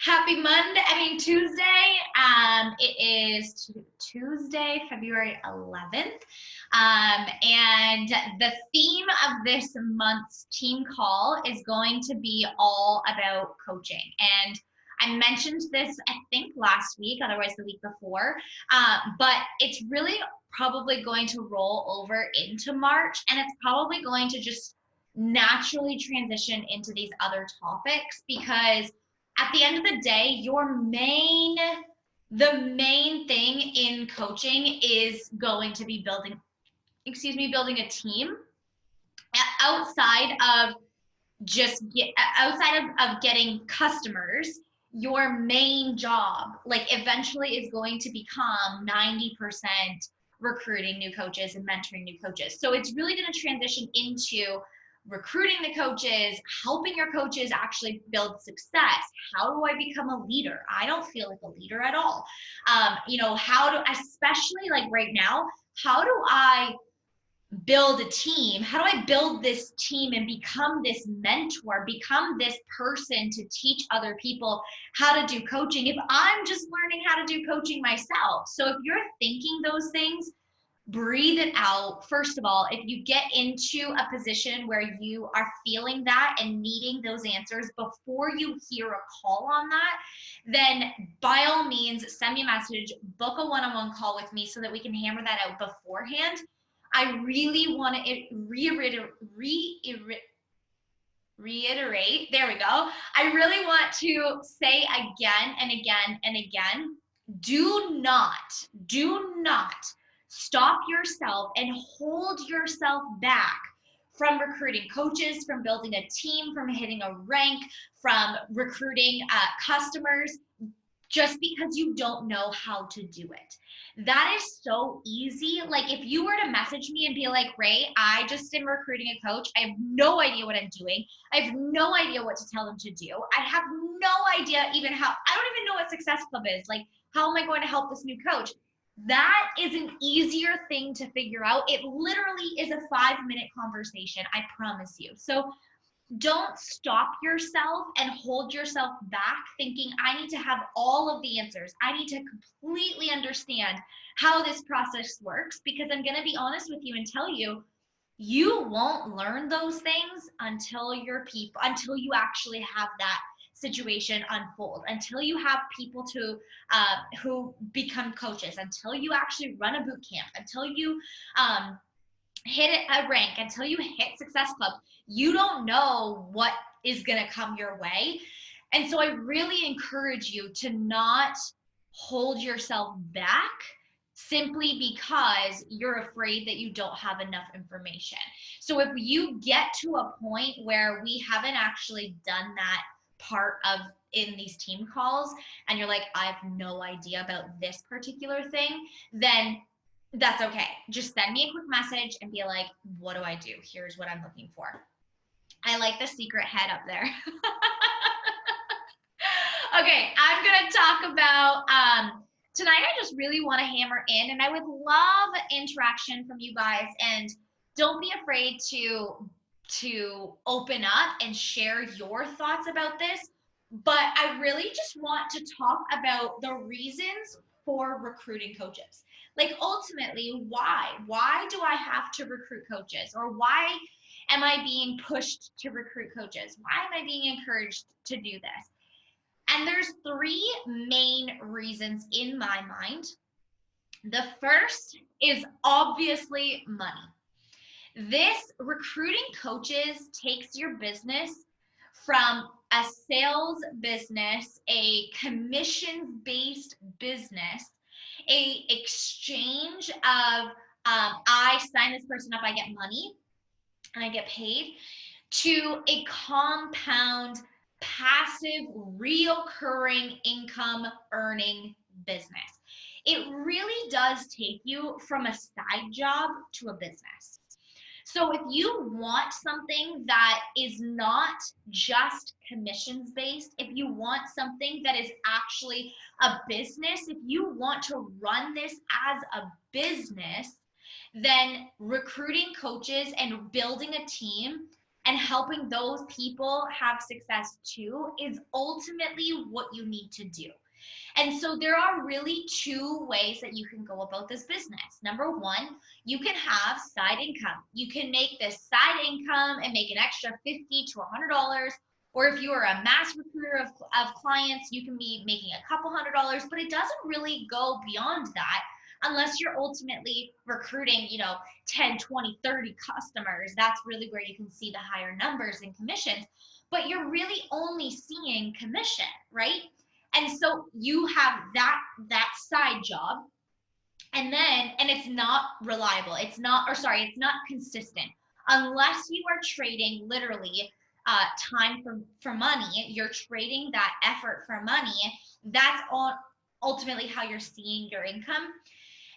Happy Monday, Tuesday. It is Tuesday, February 11th. And the theme of this month's team call is going to be all about coaching. And I mentioned this, I think, last week, otherwise the week before, but it's really probably going to roll over into March, and it's probably going to just naturally transition into these other topics because at the end of the day, the main thing in coaching is going to be building a team outside of getting customers. Your main job, like, eventually is going to become 90% recruiting new coaches and mentoring new coaches. So it's really going to transition into recruiting the coaches, helping your coaches actually build success. How do I become a leader? I don't feel like a leader at all. Especially like right now, how do I build a team? How do I build this team and become this mentor, become this person to teach other people how to do coaching if I'm just learning how to do coaching myself? So if you're thinking those things, breathe it out. First of all, if you get into a position where you are feeling that and needing those answers before you hear a call on that, then by all means, send me a message, book a one-on-one call with me so that we can hammer that out beforehand. I really want to reiterate, there we go. I really want to say again and again and again, do not stop yourself and hold yourself back from recruiting coaches, from building a team, from hitting a rank, from recruiting customers, just because you don't know how to do it. That is so easy. Like, if you were to message me and be like, Ray, I just am recruiting a coach. I have no idea what I'm doing. I have no idea what to tell them to do. I have no idea I don't even know what Success Club is. Like, how am I going to help this new coach? That is an easier thing to figure out. It literally is a 5-minute conversation, I promise you. So don't stop yourself and hold yourself back thinking I need to have all of the answers. I need to completely understand how this process works, because I'm going to be honest with you and tell you, you won't learn those things until you actually have that situation unfold, until you have people who become coaches, until you actually run a boot camp, until you hit a rank, until you hit Success Club. You don't know what is going to come your way. And so I really encourage you to not hold yourself back simply because you're afraid that you don't have enough information. So if you get to a point where we haven't actually done that part in these team calls and you're like, I have no idea about this particular thing, then that's okay. Just send me a quick message and be like, what do I do? Here's what I'm looking for. I like the secret head up there. Okay, I'm going to talk about, tonight I just really want to hammer in, and I would love interaction from you guys, and don't be afraid to open up and share your thoughts about this, but I really just want to talk about the reasons for recruiting coaches. Like, ultimately, why do I have to recruit coaches? Or why am I being pushed to recruit coaches? Why am I being encouraged to do this? And there's 3 main reasons in my mind. The first is obviously money. This recruiting coaches takes your business from a sales business, a commission-based business, a exchange of I sign this person up, I get money, and I get paid, to a compound, passive, reoccurring income earning business. It really does take you from a side job to a business. So if you want something that is not just commissions based, if you want something that is actually a business, if you want to run this as a business, then recruiting coaches and building a team and helping those people have success too is ultimately what you need to do. And so there are really two ways that you can go about this business. Number one, you can have side income. You can make this side income and make an extra $50 to $100. Or if you are a mass recruiter of clients, you can be making a couple $100, but it doesn't really go beyond that unless you're ultimately recruiting, 10, 20, 30 customers. That's really where you can see the higher numbers in commissions, but you're really only seeing commission, right? And so you have that side job, and it's not reliable. It's not consistent unless you are trading literally time for money. You're trading that effort for money. That's all ultimately how you're seeing your income.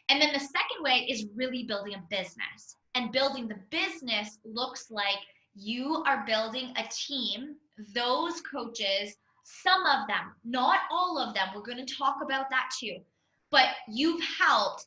And then the second way is really building a business. And building the business looks like you are building a team, those coaches, some of them, not all of them. We're going to talk about that too. But you've helped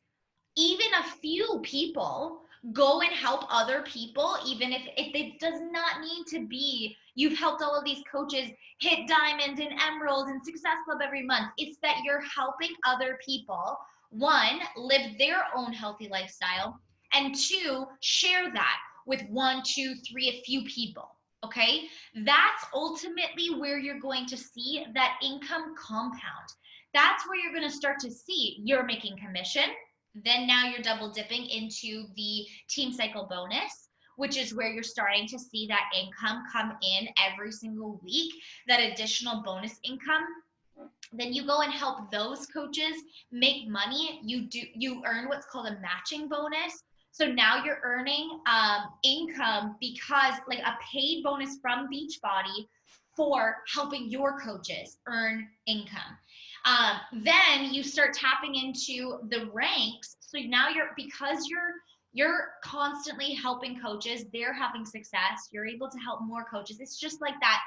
even a few people go and help other people, even if it does not need to be you've helped all of these coaches hit diamond and emerald and success club every month. It's that you're helping other people, one, live their own healthy lifestyle, and two, share that with one, two, three, a few people. Okay, that's ultimately where you're going to see that income compound. That's where you're going to start to see you're making commission. Then now you're double dipping into the team cycle bonus, which is where you're starting to see that income come in every single week, that additional bonus income. Then you go and help those coaches make money. You earn what's called a matching bonus. So now you're earning income, because like a paid bonus from Beachbody for helping your coaches earn income. Then you start tapping into the ranks. So now you're constantly helping coaches. They're having success. You're able to help more coaches. It's just like that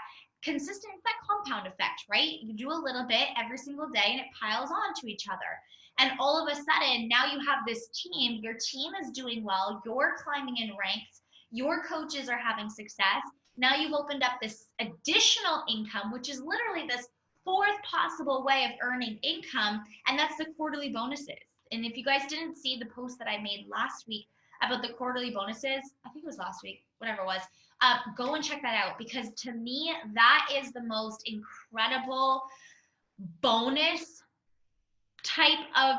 consistent, it's that compound effect, right? You do a little bit every single day and it piles on to each other. And all of a sudden, now you have this team. Your team is doing well. You're climbing in ranks. Your coaches are having success. Now you've opened up this additional income, which is literally this fourth possible way of earning income, and that's the quarterly bonuses. And if you guys didn't see the post that I made last week about the quarterly bonuses, I think it was last week, whatever it was, go and check that out, because to me, that is the most incredible bonus type of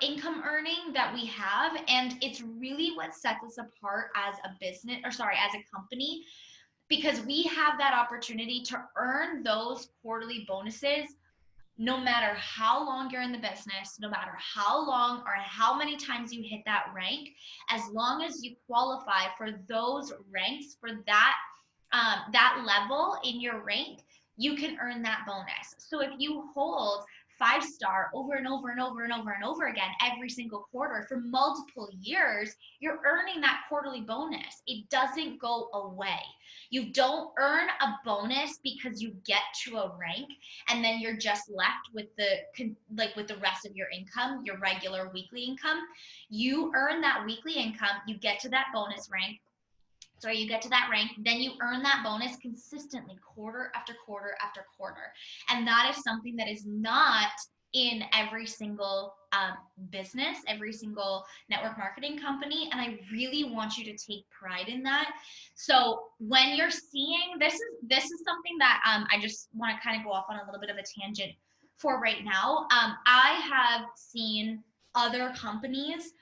income earning that we have. And it's really what sets us apart as a business, as a company, because we have that opportunity to earn those quarterly bonuses no matter how long you're in the business, no matter how long or how many times you hit that rank. As long as you qualify for those ranks, for that level in your rank, you can earn that bonus. So if you hold 5-star over and over and over and over and over again every single quarter for multiple years, you're earning that quarterly bonus. It doesn't go away. You don't earn a bonus because you get to a rank and then you're just left with the rest of your income, your regular weekly income. You earn that weekly income, you get to that bonus rank. Sorry, you get to that rank, then you earn that bonus consistently quarter after quarter after quarter. And that is something that is not in every single business, every single network marketing company. And I really want you to take pride in that. So when you're seeing, this is something that I just want to kind of go off on a little bit of a tangent for right now. I have seen other companies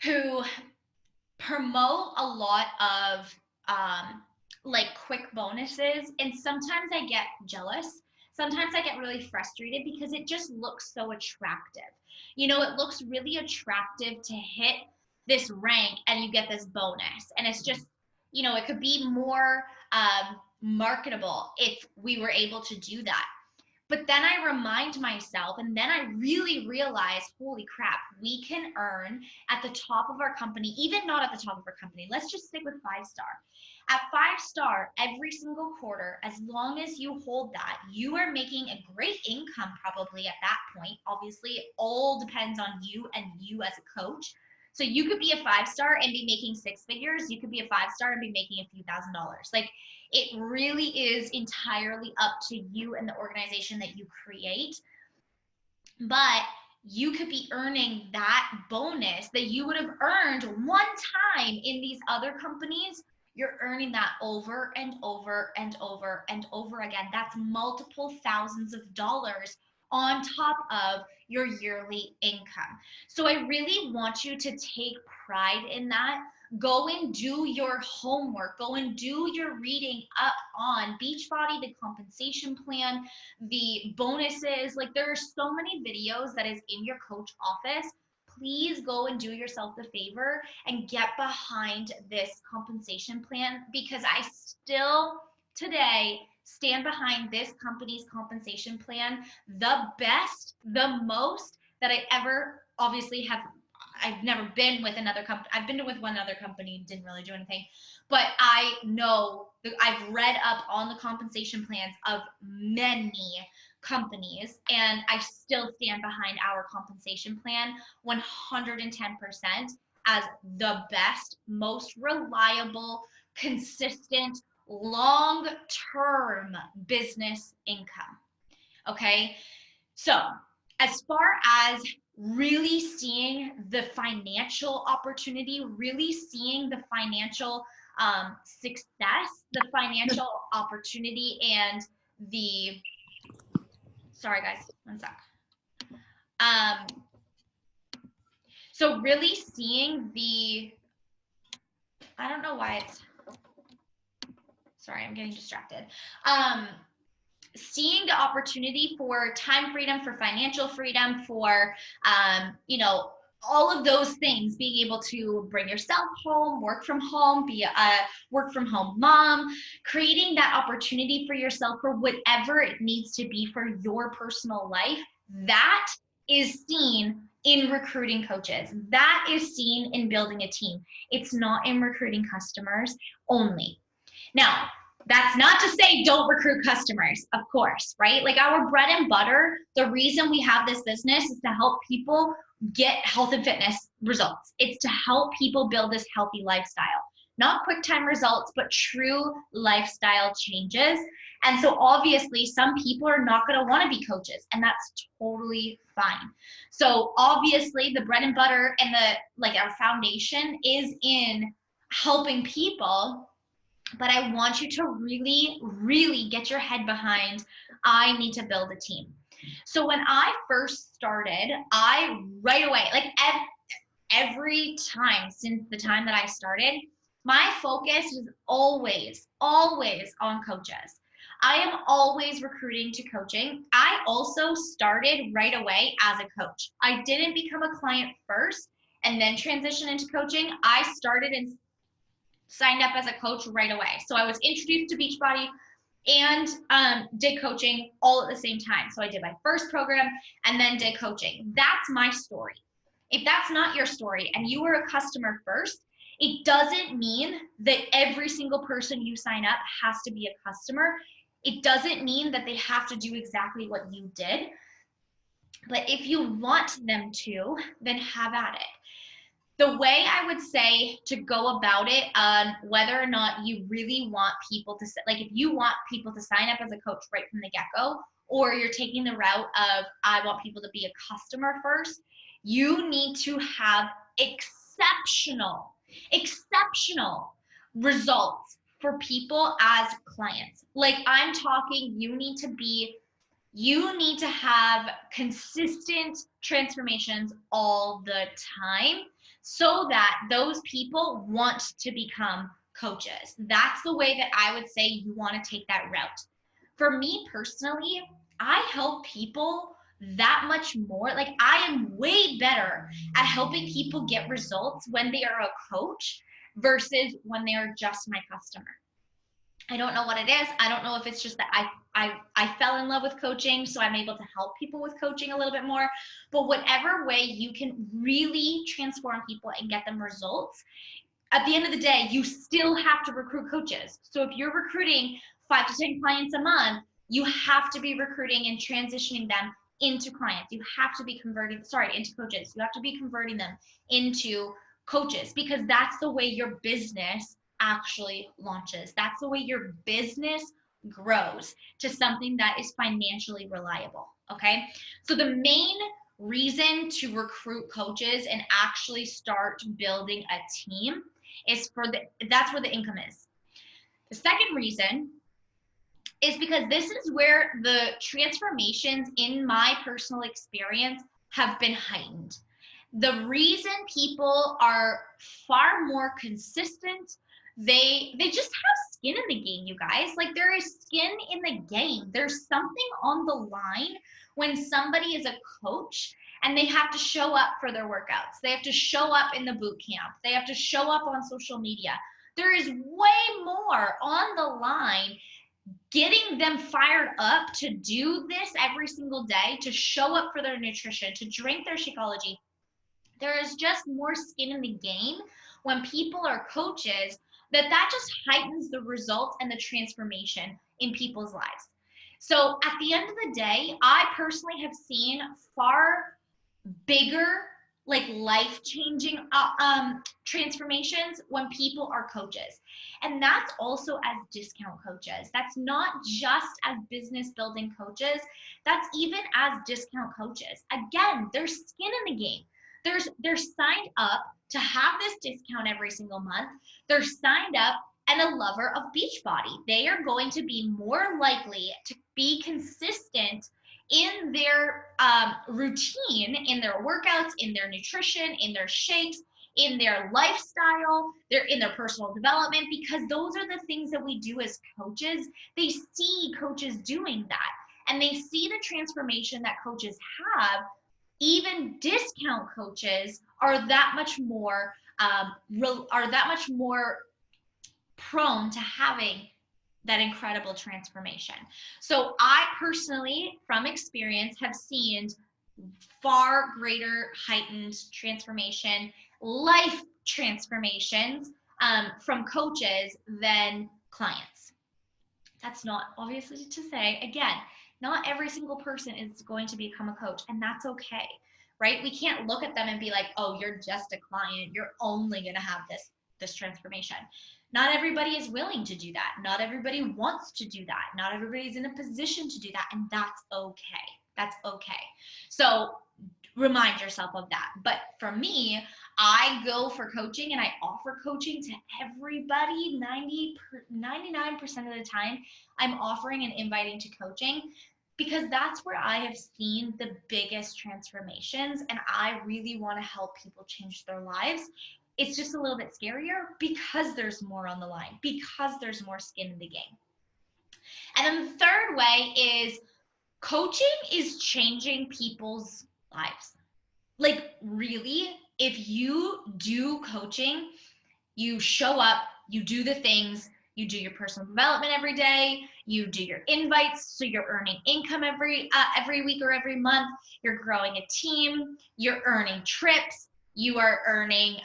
who promote a lot of like quick bonuses, and sometimes I get jealous. Sometimes I get really frustrated because it just looks so attractive. It looks really attractive to hit this rank and you get this bonus, and it's just, it could be more marketable if we were able to do that. But then I remind myself, and then I really realize, holy crap, we can earn at the top of our company, even not at the top of our company. Let's just stick with 5-star. At 5-star, every single quarter, as long as you hold that, you are making a great income probably at that point. Obviously, it all depends on you and you as a coach. So you could be a 5-star and be making 6 figures. You could be a 5-star and be making a few $1,000s. Like, it really is entirely up to you and the organization that you create. But you could be earning that bonus that you would have earned one time in these other companies. You're earning that over and over and over and over again. That's multiple thousands of dollars on top of your yearly income. So I really want you to take pride in that. Go and do your homework. Go and do your reading up on Beachbody, the compensation plan, the bonuses. Like, there are so many videos that is in your coach office. Please go and do yourself the favor and get behind this compensation plan, because I still today stand behind this company's compensation plan the best, the most that I ever obviously have. I've never been with another company. I've been with one other company, didn't really do anything, but I know that I've read up on the compensation plans of many companies, and I still stand behind our compensation plan 110% as the best, most reliable, consistent, long-term business income. Okay, so as far as really seeing the financial opportunity, really seeing the financial success, the financial opportunity, and the, sorry guys, one sec. So really seeing the, I don't know why it's, sorry, I'm getting distracted. Seeing the opportunity for time freedom, for financial freedom, for, you know, all of those things, being able to bring yourself home, work from home, be a work from home mom, creating that opportunity for yourself for whatever it needs to be for your personal life, that is seen in recruiting coaches. That is seen in building a team. It's not in recruiting customers only. Now, that's not to say don't recruit customers, of course, right? Like, our bread and butter, the reason we have this business is to help people get health and fitness results. It's to help people build this healthy lifestyle. Not quick time results, but true lifestyle changes. And so obviously some people are not going to want to be coaches, and that's totally fine. So obviously the bread and butter and our foundation is in helping people. But I want you to really, really get your head behind, I need to build a team. So when I first started, I right away, like every time since the time that I started, my focus is always, always on coaches. I am always recruiting to coaching. I also started right away as a coach. I didn't become a client first and then transition into coaching. I started and signed up as a coach right away. So I was introduced to Beachbody and did coaching all at the same time. So I did my first program and then did coaching. That's my story. If that's not your story and you were a customer first, it doesn't mean that every single person you sign up has to be a customer. It doesn't mean that they have to do exactly what you did. But if you want them to, then have at it. The way I would say to go about it on whether or not you really want people to, like, if you want people to sign up as a coach right from the get-go, or you're taking the route of I want people to be a customer first, you need to have exceptional results for people as clients. Like, I'm talking, you need to have consistent transformations all the time, so that those people want to become coaches. That's the way that I would say you want to take that route. For me personally, I help people that much more. Like, I am way better at helping people get results when they are a coach versus when they are just my customer. I don't know what it is. I don't know if it's just that I fell in love with coaching, so I'm able to help people with coaching a little bit more. But whatever way you can really transform people and get them results, at the end of the day, you still have to recruit coaches. So if you're recruiting 5 to 10 clients a month, you have to be recruiting and transitioning them into clients. You have to be into coaches. You have to be converting them into coaches, because that's the way your business actually launches. That's the way your business grows to something that is financially reliable. Okay. So the main reason to recruit coaches and actually start building a team is that's where the income is. The second reason is because this is where the transformations in my personal experience have been heightened. The reason people are far more consistent, they just have skin in the game, you guys. Like, there is skin in the game. There's something on the line when somebody is a coach and they have to show up for their workouts. They have to show up in the boot camp. They have to show up on social media. There is way more on the line getting them fired up to do this every single day, to show up for their nutrition, to drink their Shakeology. There is just more skin in the game when people are coaches, that just heightens the results and the transformation in people's lives. So at the end of the day, I personally have seen far bigger, like life-changing transformations when people are coaches. And that's also as discount coaches. That's not just as business building coaches. That's even as discount coaches. Again, there's skin in the game. They're signed up to have this discount every single month. They're signed up and a lover of Beachbody. They are going to be more likely to be consistent in their routine, in their workouts, in their nutrition, in their shakes, in their lifestyle, in their personal development, because those are the things that we do as coaches. They see coaches doing that, and they see the transformation that coaches have. Even discount coaches are that much more prone to having that incredible transformation. So I personally, from experience, have seen far greater heightened transformation, life transformations from coaches than clients. That's not obviously to say, again, not every single person is going to become a coach, and that's okay, right? We can't look at them and be like, oh, you're just a client. You're only going to have this transformation. Not everybody is willing to do that. Not everybody wants to do that. Not everybody's in a position to do that, and that's okay. That's okay. So remind yourself of that. But for me, I go for coaching and I offer coaching to everybody. 99% of the time, I'm offering and inviting to coaching, because that's where I have seen the biggest transformations, and I really want to help people change their lives. It's just a little bit scarier because there's more on the line, because there's more skin in the game. And then the third way is coaching is changing people's lives. Like, really, if you do coaching, you show up, you do the things, you do your personal development every day, you do your invites, so you're earning income every week or every month, you're growing a team, you're earning trips, you are earning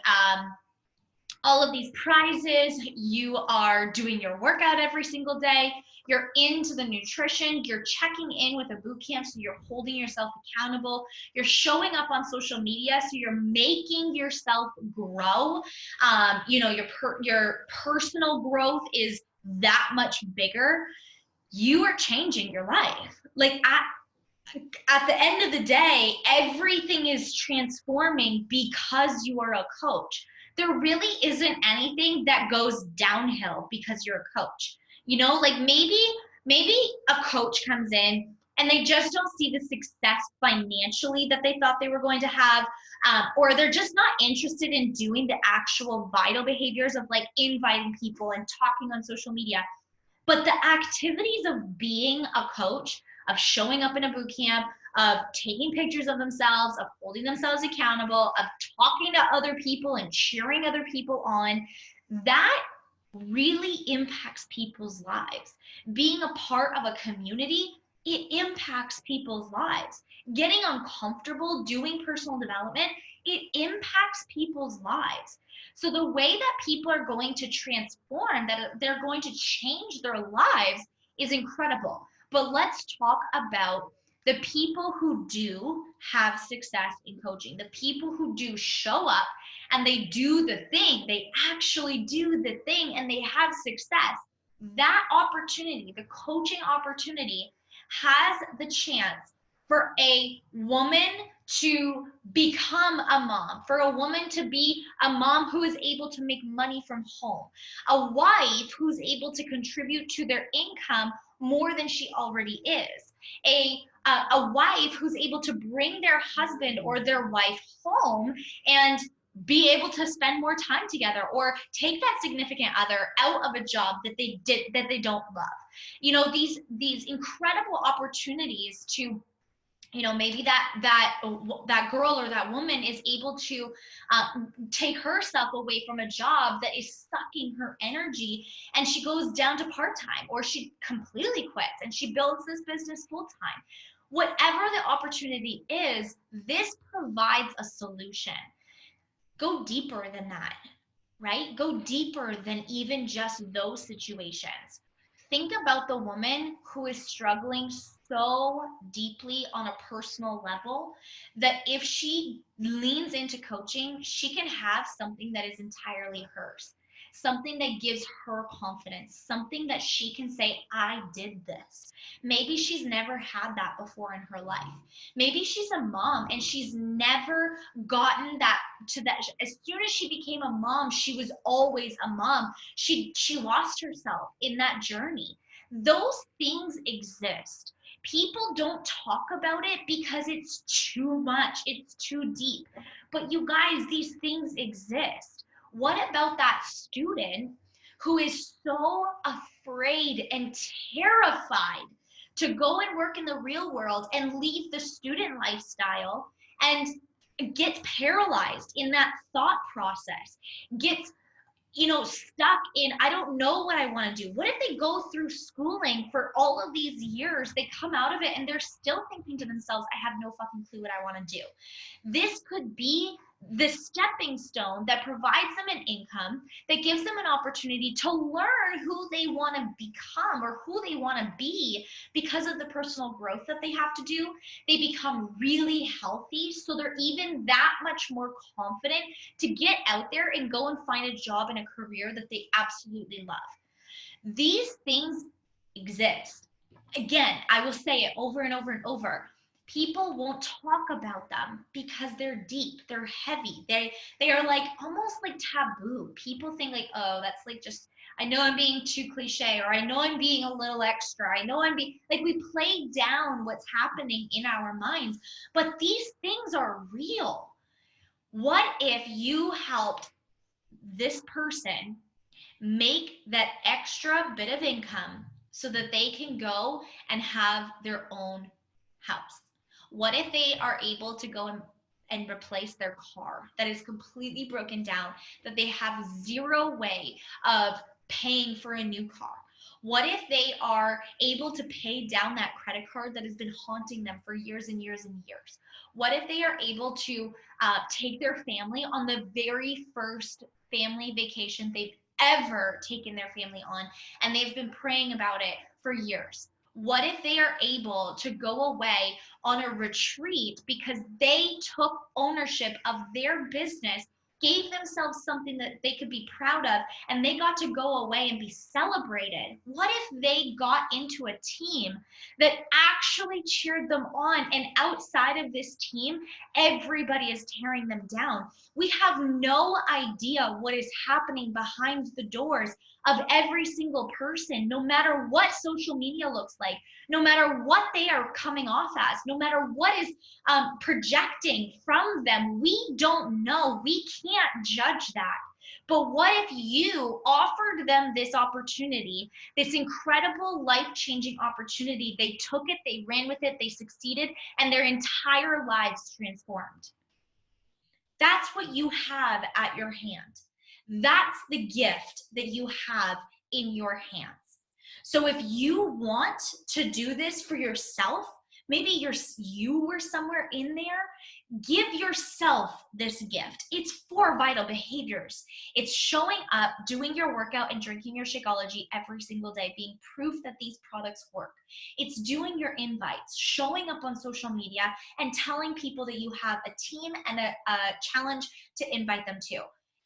all of these prizes, you are doing your workout every single day, you're into the nutrition, you're checking in with a boot camp, so you're holding yourself accountable, you're showing up on social media, so you're making yourself grow. Your personal growth is that much bigger. You are changing your life. Like, at the end of the day, everything is transforming because you are a coach. There really isn't anything that goes downhill because you're a coach. Like maybe a coach comes in and they just don't see the success financially that they thought they were going to have, or they're just not interested in doing the actual vital behaviors of like inviting people and talking on social media. But the activities of being a coach, of showing up in a boot camp, of taking pictures of themselves, of holding themselves accountable, of talking to other people and cheering other people on, that really impacts people's lives. Being a part of a community, it impacts people's lives. Getting uncomfortable doing personal development, it impacts people's lives. So the way that people are going to transform, that they're going to change their lives, is incredible. But let's talk about The people who do have success in coaching, the people who do show up and they do the thing, they actually do the thing and they have success, that opportunity, the coaching opportunity, has the chance for a woman to become a mom, for a woman to be a mom who is able to make money from home, a wife who's able to contribute to their income more than she already is, a wife who's able to bring their husband or their wife home and be able to spend more time together, or take that significant other out of a job that they don't love. You know, these incredible opportunities to, you know, maybe that girl or that woman is able to take herself away from a job that is sucking her energy, and she goes down to part-time, or she completely quits and she builds this business full-time. Whatever the opportunity is, this provides a solution. Go deeper than that, right? Go deeper than even just those situations. Think about the woman who is struggling so deeply on a personal level that if she leans into coaching, she can have something that is entirely hers, something that gives her confidence, something that she can say, I did this. Maybe she's never had that before in her life. Maybe she's a mom and she's never gotten that to that. As soon as she became a mom, she was always a mom. She lost herself in that journey. Those things exist. People don't talk about it because it's too much, it's too deep. But you guys, these things exist. What about that student who is so afraid and terrified to go and work in the real world and leave the student lifestyle, and gets paralyzed in that thought process, gets, you know, stuck in, I don't know what I want to do? What if they go through schooling for all of these years, they come out of it and they're still thinking to themselves, I have no fucking clue what I want to do? This could be the stepping stone that provides them an income, that gives them an opportunity to learn who they want to become or who they want to be because of the personal growth that they have to do. They become really healthy, so they're even that much more confident to get out there and go and find a job and a career that they absolutely love. These things exist. Again, I will say it over and over and over. People won't talk about them because they're deep, they're heavy, they are like almost like taboo. People think like, oh, that's like, just, I know I'm being too cliche, or I know I'm being a little extra, I know I'm being like, we play down what's happening in our minds, but these things are real. What if you helped this person make that extra bit of income so that they can go and have their own house? What if they are able to go and replace their car that is completely broken down, that they have zero way of paying for a new car? What if they are able to pay down that credit card that has been haunting them for years and years and years? What if they are able to take their family on the very first family vacation they've ever taken their family on, and they've been praying about it for years? What if they are able to go away on a retreat because they took ownership of their business, gave themselves something that they could be proud of, and they got to go away and be celebrated? What if they got into a team that actually cheered them on, and outside of this team, everybody is tearing them down? We have no idea what is happening behind the doors of every single person, no matter what social media looks like, no matter what they are coming off as, no matter what is projecting from them. We don't know. We can't judge that. But what if you offered them this opportunity, this incredible life-changing opportunity? They took it, they ran with it, they succeeded, and their entire lives transformed. That's what you have at your hand. That's the gift that you have in your hands. So if you want to do this for yourself, Maybe you were somewhere in there. Give yourself this gift. It's 4 vital behaviors. It's showing up, doing your workout, and drinking your Shakeology every single day, being proof that these products work. It's doing your invites, showing up on social media, and telling people that you have a team and a challenge to invite them to.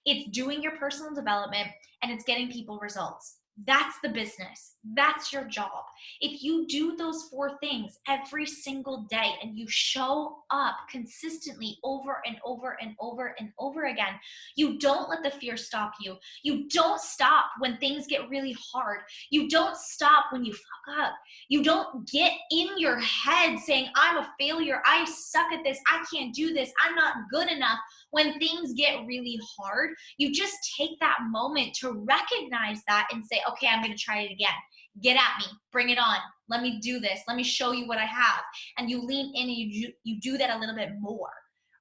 It's doing your personal development, and it's getting people results. That's the business. That's your job. If you do those 4 things every single day and you show up consistently over and over and over and over again, you don't let the fear stop you. You don't stop when things get really hard. You don't stop when you fuck up. You don't get in your head saying, I'm a failure. I suck at this. I can't do this. I'm not good enough. When things get really hard, you just take that moment to recognize that and say, okay, I'm going to try it again. Get at me, bring it on. Let me do this. Let me show you what I have. And you lean in and you do that a little bit more,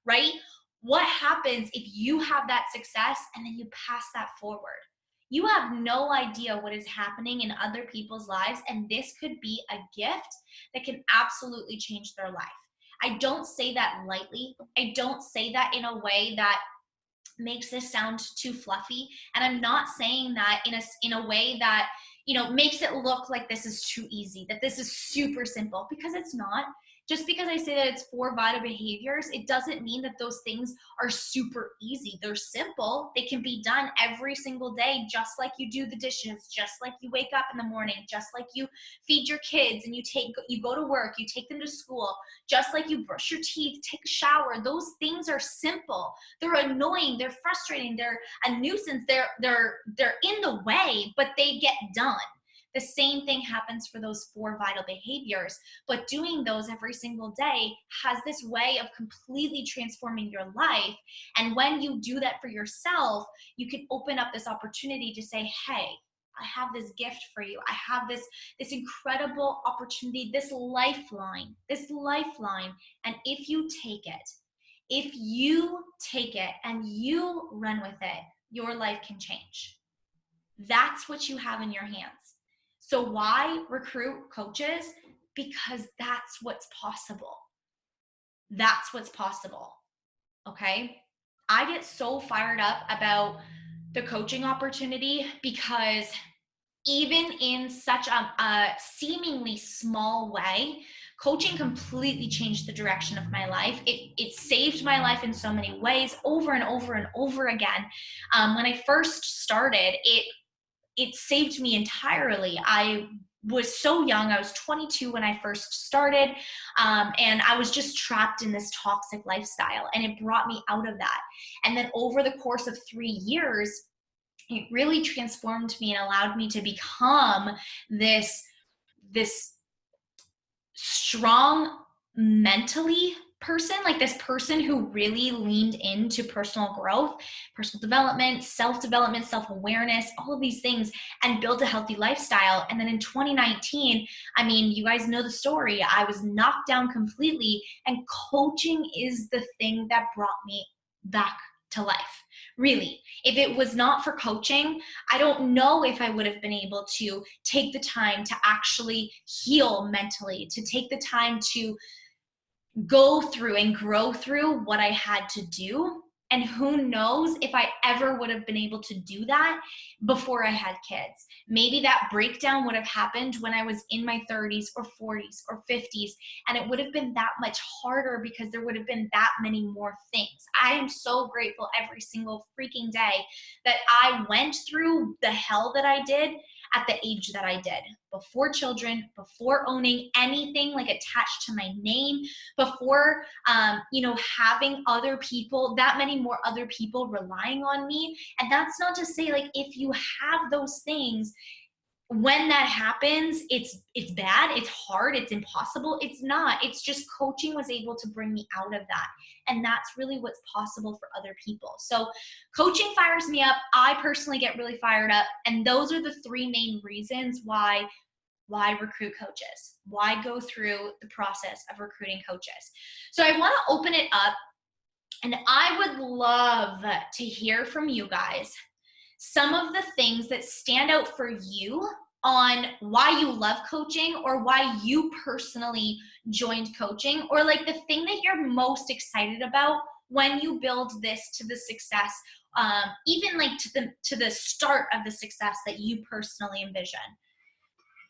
right? What happens if you have that success and then you pass that forward? You have no idea what is happening in other people's lives, and this could be a gift that can absolutely change their life. I don't say that lightly. I don't say that in a way that makes this sound too fluffy. And I'm not saying that in a way that, makes it look like this is too easy, that this is super simple, because it's not. Just because I say that it's 4 vital behaviors, it doesn't mean that those things are super easy. They're simple. They can be done every single day, just like you do the dishes, just like you wake up in the morning, just like you feed your kids and you go to work, you take them to school, just like you brush your teeth, take a shower. Those things are simple. They're annoying, they're frustrating, they're a nuisance, they're in the way, but they get done. The same thing happens for those 4 vital behaviors, but doing those every single day has this way of completely transforming your life. And when you do that for yourself, you can open up this opportunity to say, hey, I have this gift for you. I have this incredible opportunity, this lifeline. And if you take it and you run with it, your life can change. That's what you have in your hands. So why recruit coaches? Because that's what's possible. That's what's possible. Okay? I get so fired up about the coaching opportunity because even in such a seemingly small way, coaching completely changed the direction of my life. It saved my life in so many ways over and over and over again. When I first started, it saved me entirely. I was so young. I was 22 when I first started, and I was just trapped in this toxic lifestyle, and it brought me out of that. And then over the course of 3 years, it really transformed me and allowed me to become this strong mentally person, like this person who really leaned into personal growth, personal development, self-development, self-awareness, all of these things, and built a healthy lifestyle. And then in 2019, I mean, you guys know the story. I was knocked down completely, and coaching is the thing that brought me back to life. Really, if it was not for coaching, I don't know if I would have been able to take the time to actually heal mentally, to take the time to go through and grow through what I had to do. And who knows if I ever would have been able to do that before I had kids. Maybe that breakdown would have happened when I was in my 30s or 40s or 50s, and it would have been that much harder because there would have been that many more things. I am so grateful every single freaking day that I went through the hell that I did at the age that I did, before children, before owning anything like attached to my name, before, having other people, that many more other people relying on me. And that's not to say, like, if you have those things, when that happens, it's bad, it's hard, it's impossible. It's not. It's just coaching was able to bring me out of that. And that's really what's possible for other people. So coaching fires me up. I personally get really fired up. And those are the 3 main reasons why recruit coaches, why go through the process of recruiting coaches. So I want to open it up, and I would love to hear from you guys some of the things that stand out for you on why you love coaching or why you personally joined coaching, or like the thing that you're most excited about when you build this to the success, even like to the start of the success that you personally envision.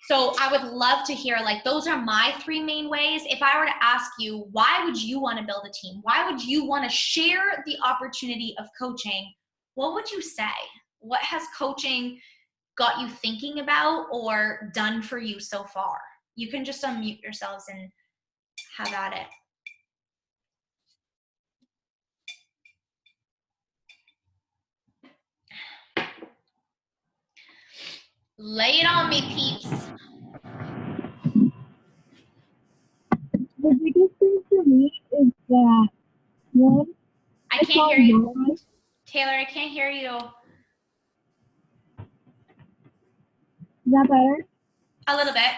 So I would love to hear, like, those are my 3 main ways. If I were to ask you, why would you want to build a team? Why would you want to share the opportunity of coaching? What would you say? What has coaching got you thinking about or done for you so far? You can just unmute yourselves and have at it. Lay it on me, peeps. The biggest thing for me is that one, I can't hear you. Taylor, I can't hear you. Is that better? A little bit.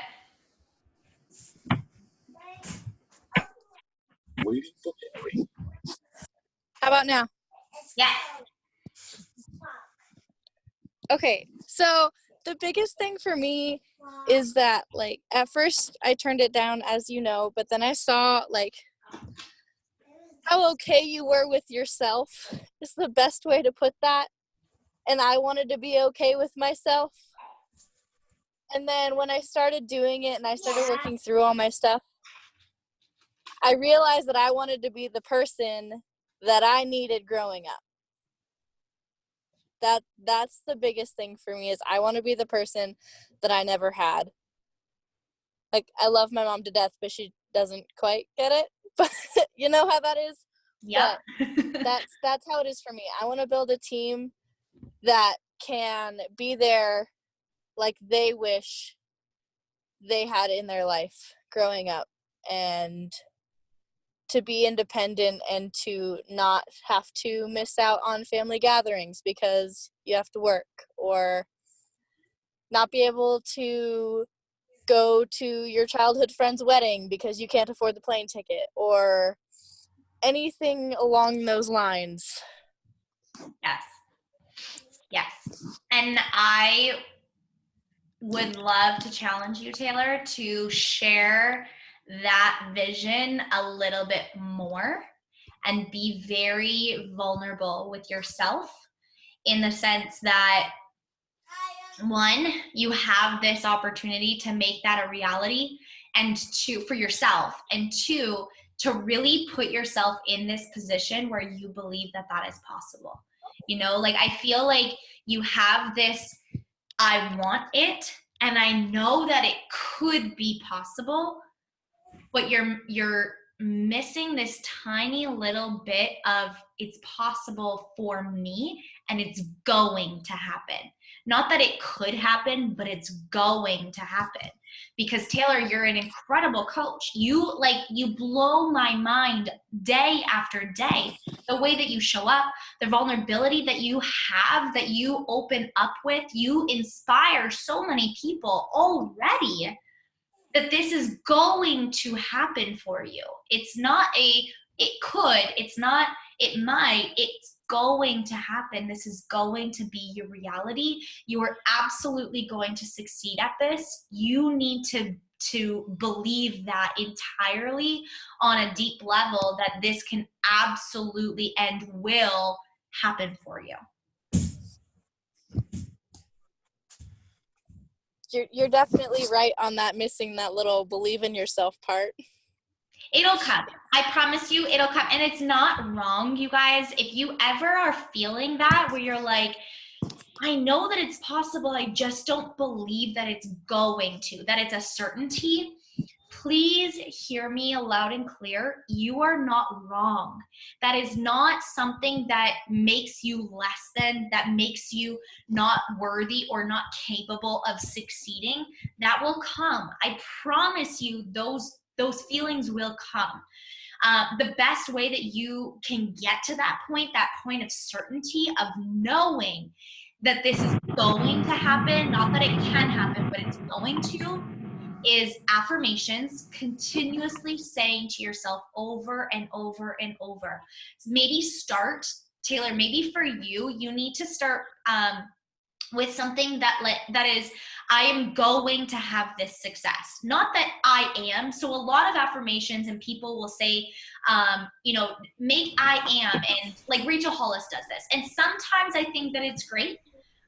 Waiting for Mary. How about now? Yes. Okay, so the biggest thing for me is that, like, at first I turned it down, as you know, but then I saw, like, how okay you were with yourself is the best way to put that. And I wanted to be okay with myself. And then when I started doing it and I started working through all my stuff, I realized that I wanted to be the person that I needed growing up. That's the biggest thing for me, is I want to be the person that I never had. Like, I love my mom to death, but she doesn't quite get it. But you know how that is? Yeah. That's how it is for me. I want to build a team that can be there like they wish they had in their life growing up, and to be independent and to not have to miss out on family gatherings because you have to work, or not be able to go to your childhood friend's wedding because you can't afford the plane ticket, or anything along those lines. Yes. Yes. And I would love to challenge you, Taylor, to share that vision a little bit more and be very vulnerable with yourself, in the sense that, one, you have this opportunity to make that a reality, and two, for yourself, and two, to really put yourself in this position where you believe that that is possible. You know, like, I feel like you have this, I want it, and I know that it could be possible, but you're missing this tiny little bit of, it's possible for me and it's going to happen. Not that it could happen, but it's going to happen. Because Taylor, you're an incredible coach. You blow my mind day after day. The way that you show up, the vulnerability that you have, that you open up with, you inspire so many people already, that this is going to happen for you. It's not it could, it's not it might, it's going to happen. This is going to be your reality. You are absolutely going to succeed at this. You need to believe that entirely on a deep level, that this can absolutely and will happen for you. You're definitely right on that, missing that little believe in yourself part. It'll come. I promise you, it'll come. And it's not wrong, you guys. If you ever are feeling that, where you're like, I know that it's possible, I just don't believe that it's going to, that it's a certainty, please hear me loud and clear. You are not wrong. That is not something that makes you less than, that makes you not worthy or not capable of succeeding. That will come. I promise you, those feelings will come. The best way that you can get to that point of certainty, of knowing that this is going to happen, not that it can happen, but it's going to, is affirmations, continuously saying to yourself over and over and over. So maybe start, Taylor, maybe for you, you need to start with something that is, I am going to have this success, not that I am. So a lot of affirmations, and people will say, make I am, and like Rachel Hollis does this. And sometimes I think that it's great,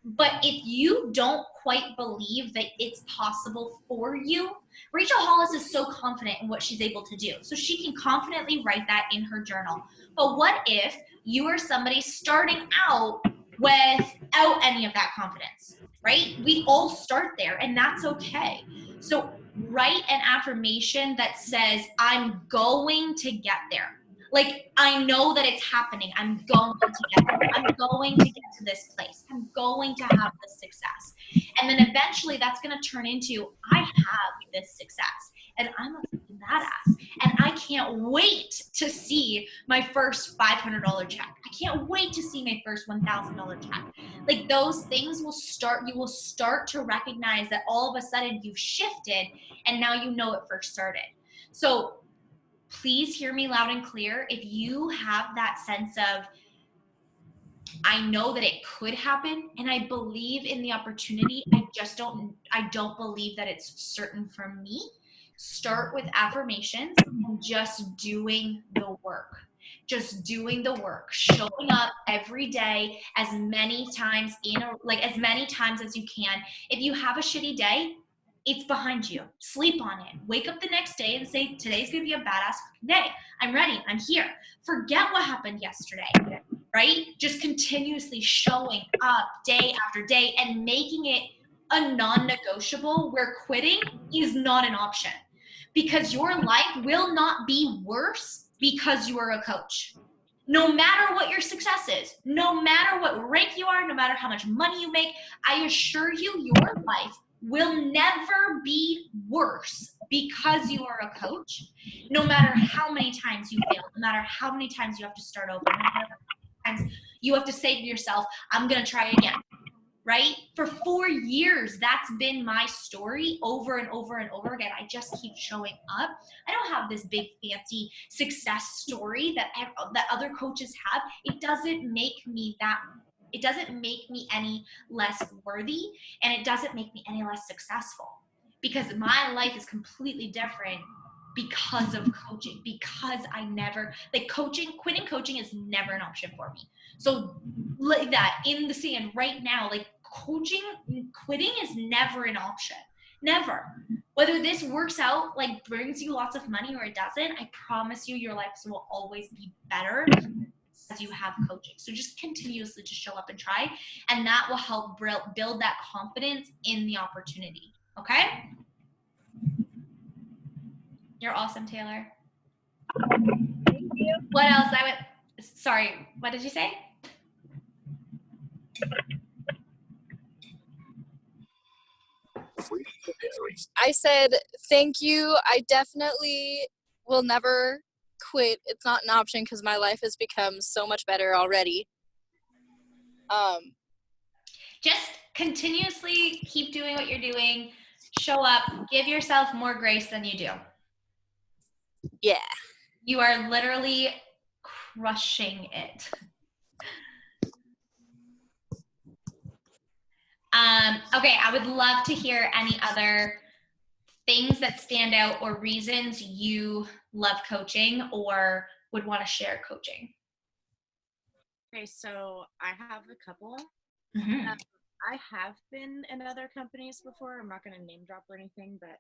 but if you don't quite believe that it's possible for you, Rachel Hollis is so confident in what she's able to do. So she can confidently write that in her journal. But what if you are somebody starting out without any of that confidence, right? We all start there, and that's okay. So write an affirmation that says, I'm going to get there. Like, I know that it's happening. I'm going to get there. I'm going to get to this place. I'm going to have this success. And then eventually that's going to turn into, I have this success, and I'm a freaking badass. And I can't wait to see my first $500 check. I can't wait to see my first $1,000 check. Like, those things you will start to recognize that all of a sudden you've shifted, and now you know it first started. So please hear me loud and clear. If you have that sense of, I know that it could happen and I believe in the opportunity, I don't believe that it's certain for me, start with affirmations and just doing the work. Just doing the work, showing up every day as many times as many times as you can. If you have a shitty day, it's behind you. Sleep on it. Wake up the next day and say, today's going to be a badass day. I'm ready. I'm here. Forget what happened yesterday, right? Just continuously showing up day after day and making it a non-negotiable where quitting is not an option, because your life will not be worse because you are a coach. No matter what your success is, no matter what rank you are, no matter how much money you make, I assure you, your life will never be worse because you are a coach. No matter how many times you fail, no matter how many times you have to start over, no matter how many times you have to say to yourself, I'm going to try again, right? For 4 years, that's been my story over and over and over again. I just keep showing up. I don't have this big fancy success story that other coaches have. It doesn't make me any less worthy, and it doesn't make me any less successful, because my life is completely different because of coaching, because quitting coaching is never an option for me. So like that in the sand right now, like quitting is never an option. Never. Whether this works out, like brings you lots of money, or it doesn't, I promise you your life will always be better as you have coaching. So just continuously just show up and try, and that will help build that confidence in the opportunity. Okay? You're awesome, Taylor. Thank you. What else? Sorry, what did you say? I said, thank you. I definitely will never quit. It's not an option because my life has become so much better already. Just continuously keep doing what you're doing. Show up. Give yourself more grace than you do. Yeah. You are literally crushing it. Okay, I would love to hear any other things that stand out or reasons you love coaching or would want to share coaching. Okay, so I have a couple. Mm-hmm. I have been in other companies before. I'm not going to name drop or anything, but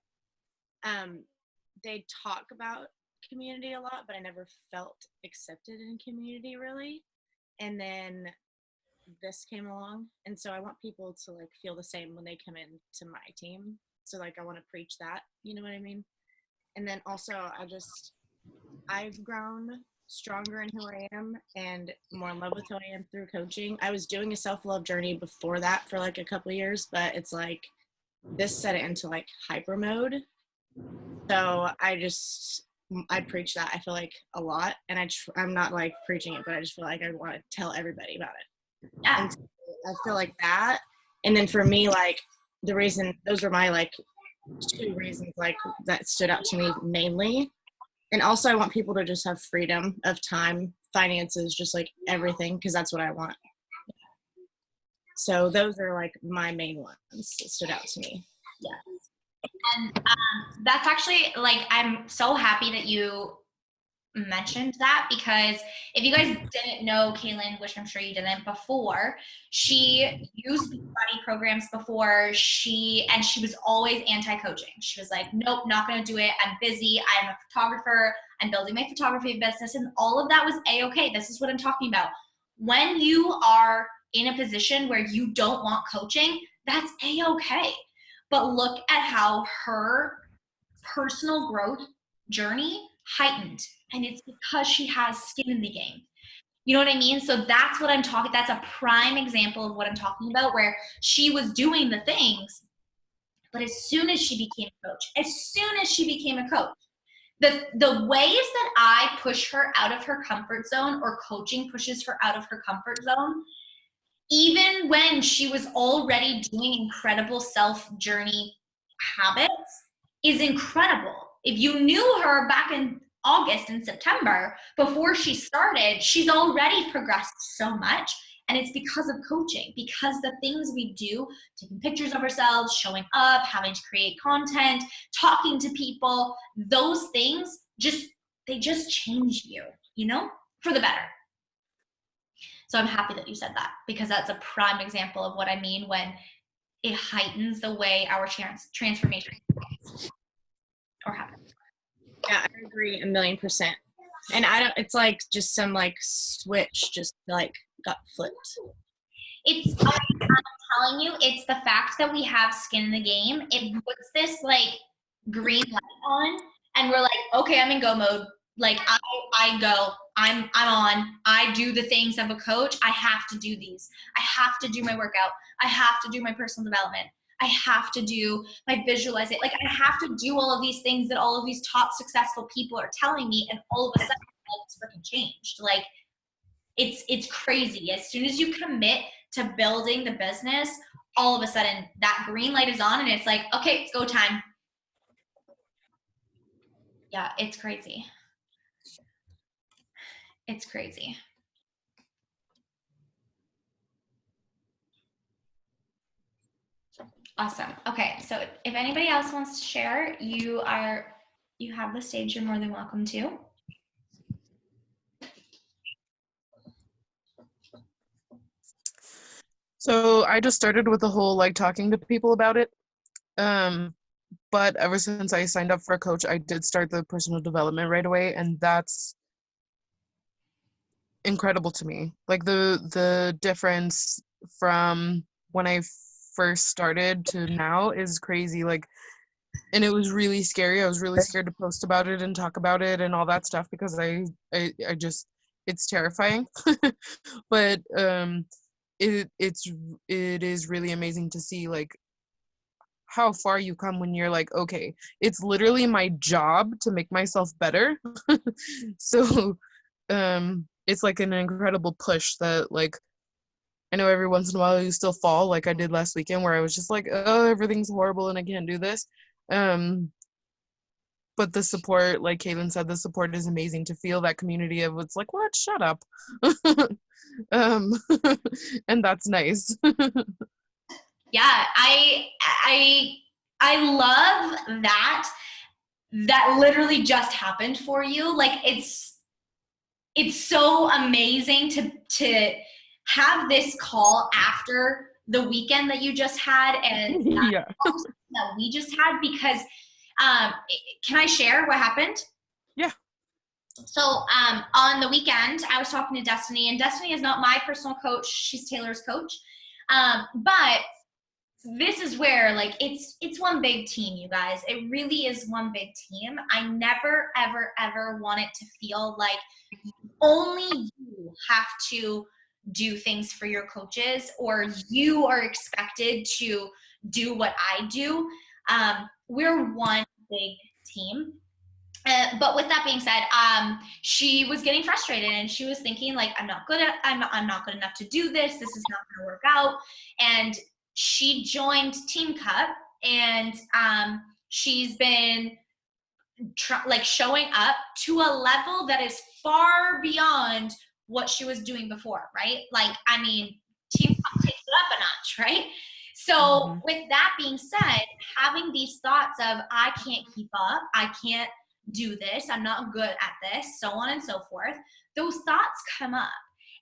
they talk about community a lot, but I never felt accepted in community really. And then this came along, and so I want people to like feel the same when they come in to my team. So like I want to preach that, you know what I mean? And then also I've grown stronger in who I am and more in love with who I am through coaching. I was doing a self-love journey before that for like a couple of years, but it's like this set it into like hyper mode. So I preach that, I feel like, a lot, and I'm not like preaching it, but I just feel like I want to tell everybody about it. Yeah. And so I feel like that. And then for me, like those were my like 2 reasons like that stood out to me mainly. And also I want people to just have freedom of time, finances, just like everything, because that's what I want. So those are like my main ones that stood out to me. Yeah. And that's actually, like, I'm so happy that you mentioned that, because if you guys didn't know Kaylin, which I'm sure you didn't before, she used Beachbody programs before. She was always anti-coaching. She was like, nope, not going to do it. I'm busy. I'm a photographer. I'm building my photography business. And all of that was A-okay. This is what I'm talking about. When you are in a position where you don't want coaching, that's A-okay. But look at how her personal growth journey heightened, and it's because she has skin in the game. You know what I mean? So that's what I'm talking, that's a prime example of what I'm talking about, where she was doing the things, but as soon as she became a coach, the ways that I push her out of her comfort zone, or coaching pushes her out of her comfort zone, even when she was already doing incredible self-journey habits, is incredible. If you knew her back in August and September, before she started, she's already progressed so much. And it's because of coaching, because the things we do, taking pictures of ourselves, showing up, having to create content, talking to people, those things they just change you, for the better. So I'm happy that you said that, because that's a prime example of what I mean when it heightens the way our transformation or happens. Yeah, I agree 1,000,000%. And it's like just some like switch just like got flipped. I'm telling you, it's the fact that we have skin in the game. It puts this like green light on, and we're like, okay, I'm in go mode. Like I go, I'm on. I do the things of a coach. I have to do these. I have to do my workout. I have to do my personal development. I have to do my visualization. Like, I have to do all of these things that all of these top successful people are telling me, and all of a sudden it's freaking changed. Like, it's crazy. As soon as you commit to building the business, all of a sudden that green light is on, and it's like, okay, it's go time. Yeah, it's crazy. It's crazy. Awesome. Okay, so if anybody else wants to share, you have the stage. You're more than welcome to. So I just started with the whole like talking to people about it. But ever since I signed up for a coach, I did start the personal development right away, and that's incredible to me. Like the difference from when I first started to now is crazy. Like, and it was really scary. I was really scared to post about it and talk about it and all that stuff, because I just, it's terrifying. But it is really amazing to see like how far you come when you're like, okay, it's literally my job to make myself better. So it's like an incredible push that, like, I know every once in a while you still fall, like I did last weekend, where I was just like, oh, everything's horrible and I can't do this. But the support, like Kaylin said, the support is amazing. To feel that community of, it's like, what, shut up. And that's nice. Yeah, I love that literally just happened for you. Like, it's so amazing to have this call after the weekend that you just had, and Yeah. that we just had, because can I share what happened? Yeah. So on the weekend, I was talking to Destiny, and Destiny is not my personal coach. She's Taylor's coach. But this is where, like, it's one big team, you guys. It really is one big team. I never, ever, ever want it to feel like only you have to do things for your coaches, or you are expected to do what I do. We're one big team. But with that being said, she was getting frustrated, and she was thinking, like, I'm not good enough to do this. This is not going to work out. And she joined Team Cup, and she's been showing up to a level that is far beyond what she was doing before, right? Like, I mean, Team Cup takes up a notch, right? So with that being said, having these thoughts of, I can't keep up, I can't do this, I'm not good at this, so on and so forth, those thoughts come up.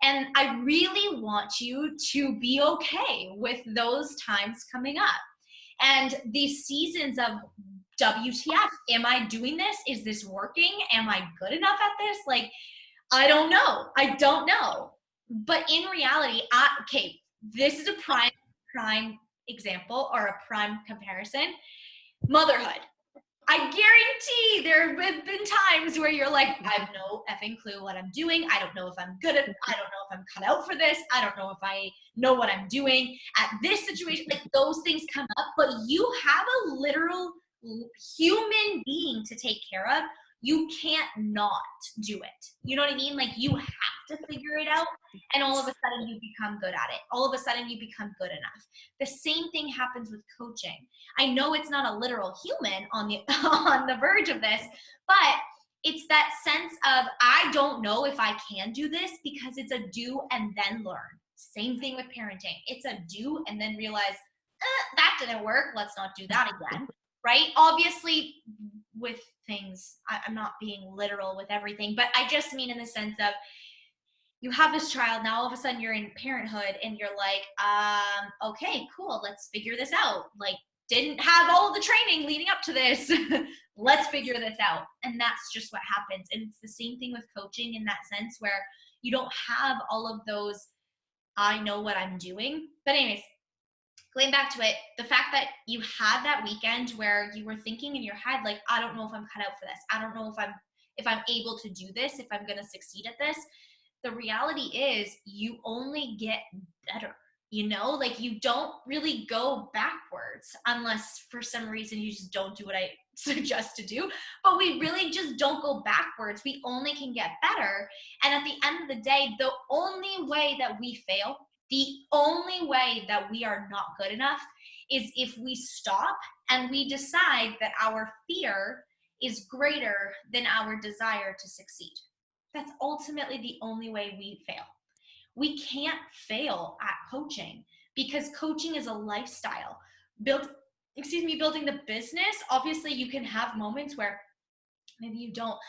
And I really want you to be okay with those times coming up. And these seasons of WTF, am I doing this? Is this working? Am I good enough at this? Like, I don't know. But in reality, okay, this is a prime example or a prime comparison. Motherhood. I guarantee there have been times where you're like, I have no effing clue what I'm doing. I don't know if I'm good at it. I don't know if I'm cut out for this. I don't know if I know what I'm doing at this situation. Like, those things come up, but you have a literal human being to take care of. You can't not do it. You know what I mean? Like, you have to figure it out, and all of a sudden you become good at it. All of a sudden you become good enough. The same thing happens with coaching. I know it's not a literal human on the on the verge of this, but it's that sense of, I don't know if I can do this, because it's a do and then learn. Same thing with parenting. It's a do and then realize, that didn't work. Let's not do that again. Right? Obviously, with things, I'm not being literal with everything, but I just mean in the sense of, you have this child, now all of a sudden you're in parenthood and you're like, okay, cool, let's figure this out. Like, didn't have all the training leading up to this. Let's figure this out. And that's just what happens. And it's the same thing with coaching in that sense, where you don't have all of those, I know what I'm doing. But anyways, going back to it, the fact that you had that weekend where you were thinking in your head, like, I don't know if I'm cut out for this. I don't know if I'm able to do this, if I'm going to succeed at this. The reality is, you only get better. You know, like, you don't really go backwards unless for some reason you just don't do what I suggest to do. But we really just don't go backwards. We only can get better. And at the end of the day, the only way that we fail, the only way that we are not good enough, is if we stop and we decide that our fear is greater than our desire to succeed. That's ultimately the only way we fail. We can't fail at coaching, because coaching is a lifestyle. Building the business, obviously you can have moments where maybe you don't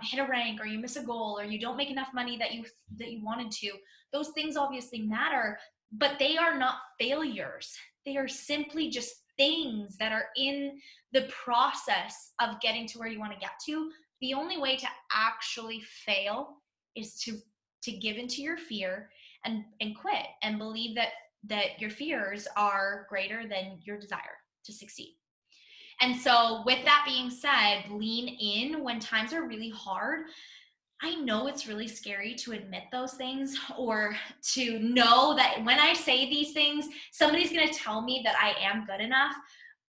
hit a rank, or you miss a goal, or you don't make enough money that you wanted to. Those things obviously matter, but they are not failures. They are simply just things that are in the process of getting to where you want to get to. The only way to actually fail is to give into your fear and quit, and believe that your fears are greater than your desire to succeed. And so with that being said, lean in when times are really hard. I know it's really scary to admit those things, or to know that when I say these things, somebody's going to tell me that I am good enough,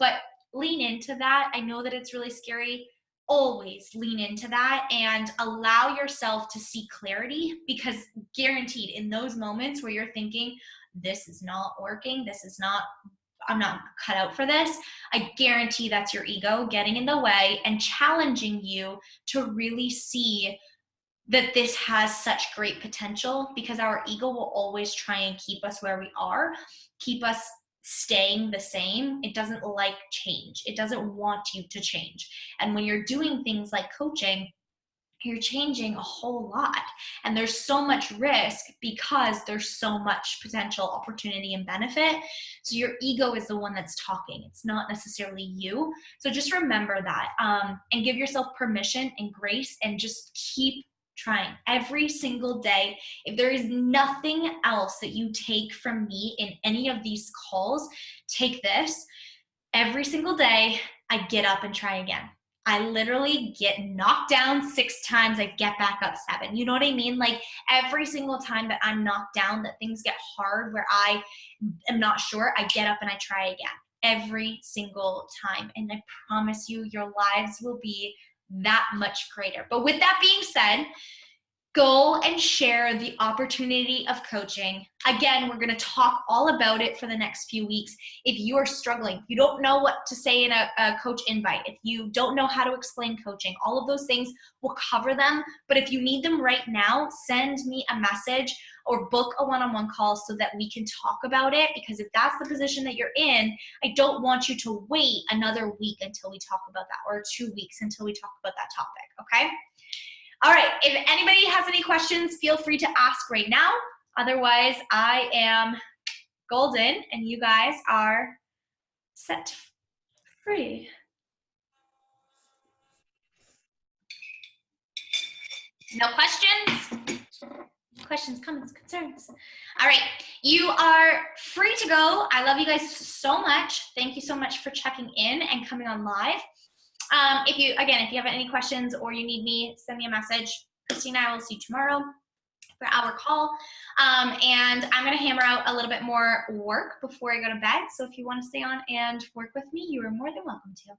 but lean into that. I know that it's really scary. Always lean into that and allow yourself to see clarity, because guaranteed, in those moments where you're thinking, this is not working, I'm not cut out for this, I guarantee that's your ego getting in the way and challenging you to really see that this has such great potential, because our ego will always try and keep us where we are, keep us staying the same. It doesn't like change. It doesn't want you to change. And when you're doing things like coaching, you're changing a whole lot. And there's so much risk, because there's so much potential opportunity and benefit. So your ego is the one that's talking. It's not necessarily you. So just remember that, and give yourself permission and grace, and just keep trying every single day. If there is nothing else that you take from me in any of these calls, take this. Every single day, I get up and try again. I literally get knocked down 6 times, I get back up 7. You know what I mean? Like, every single time that I'm knocked down, that things get hard, where I am not sure, I get up and I try again. Every single time. And I promise you, your lives will be that much greater. But with that being said, go and share the opportunity of coaching. Again, we're going to talk all about it for the next few weeks. If you are struggling, if you don't know what to say in a coach invite, if you don't know how to explain coaching, all of those things, we'll cover them. But if you need them right now, send me a message or book a one-on-one call so that we can talk about it. Because if that's the position that you're in, I don't want you to wait another week until we talk about that, or 2 weeks until we talk about that topic, okay? All right, if anybody has any questions, feel free to ask right now. Otherwise, I am golden and you guys are set free. No questions? Questions, comments, concerns? All right, you are free to go. I love you guys so much. Thank you so much for checking in and coming on live. If you have any questions or you need me, send me a message. Christina, I will see you tomorrow for our call. And I'm going to hammer out a little bit more work before I go to bed. So if you want to stay on and work with me, you are more than welcome to.